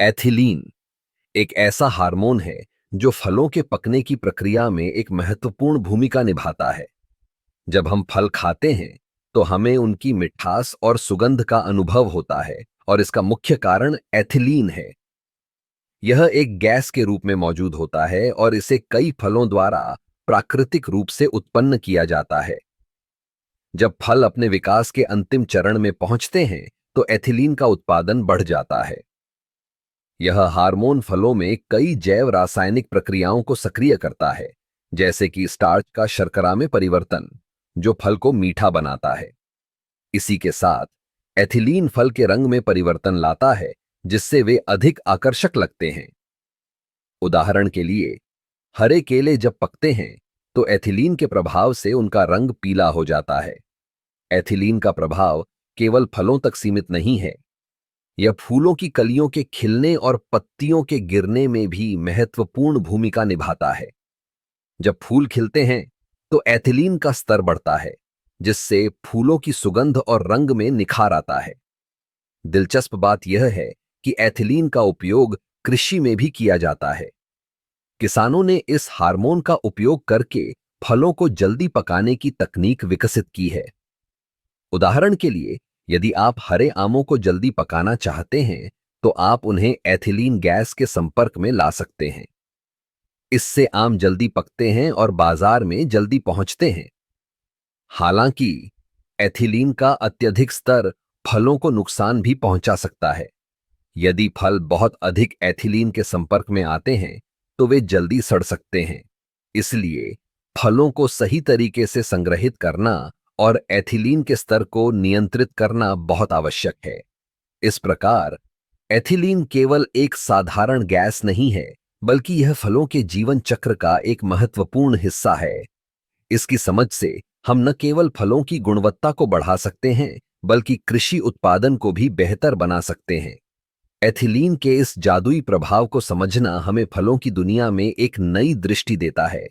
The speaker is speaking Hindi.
एथिलीन एक ऐसा हार्मोन है जो फलों के पकने की प्रक्रिया में एक महत्वपूर्ण भूमिका निभाता है। जब हम फल खाते हैं तो हमें उनकी मिठास और सुगंध का अनुभव होता है और इसका मुख्य कारण एथिलीन है। यह एक गैस के रूप में मौजूद होता है और इसे कई फलों द्वारा प्राकृतिक रूप से उत्पन्न किया जाता है। जब फल अपने विकास के अंतिम चरण में पहुंचते हैं तो एथिलीन का उत्पादन बढ़ जाता है। यह हार्मोन फलों में कई जैव रासायनिक प्रक्रियाओं को सक्रिय करता है, जैसे कि स्टार्च का शर्करा में परिवर्तन, जो फल को मीठा बनाता है। इसी के साथ एथिलीन फल के रंग में परिवर्तन लाता है, जिससे वे अधिक आकर्षक लगते हैं। उदाहरण के लिए, हरे केले जब पकते हैं तो एथिलीन के प्रभाव से उनका रंग पीला हो जाता है। एथिलीन का प्रभाव केवल फलों तक सीमित नहीं है, यह फूलों की कलियों के खिलने और पत्तियों के गिरने में भी महत्वपूर्ण भूमिका निभाता है। जब फूल खिलते हैं तो एथिलीन का स्तर बढ़ता है, जिससे फूलों की सुगंध और रंग में निखार आता है। दिलचस्प बात यह है कि एथिलीन का उपयोग कृषि में भी किया जाता है। किसानों ने इस हार्मोन का उपयोग करके फलों को जल्दी पकाने की तकनीक विकसित की है। उदाहरण के लिए, यदि आप हरे आमों को जल्दी पकाना चाहते हैं तो आप उन्हें एथिलीन गैस के संपर्क में ला सकते हैं। इससे आम जल्दी पकते हैं और बाजार में जल्दी पहुंचते हैं। हालांकि एथिलीन का अत्यधिक स्तर फलों को नुकसान भी पहुंचा सकता है। यदि फल बहुत अधिक एथिलीन के संपर्क में आते हैं तो वे जल्दी सड़ सकते हैं। इसलिए फलों को सही तरीके से संग्रहित करना और एथिलीन के स्तर को नियंत्रित करना बहुत आवश्यक है। इस प्रकार एथिलीन केवल एक साधारण गैस नहीं है, बल्कि यह फलों के जीवन चक्र का एक महत्वपूर्ण हिस्सा है। इसकी समझ से हम न केवल फलों की गुणवत्ता को बढ़ा सकते हैं, बल्कि कृषि उत्पादन को भी बेहतर बना सकते हैं। एथिलीन के इस जादुई प्रभाव को समझना हमें फलों की दुनिया में एक नई दृष्टि देता है,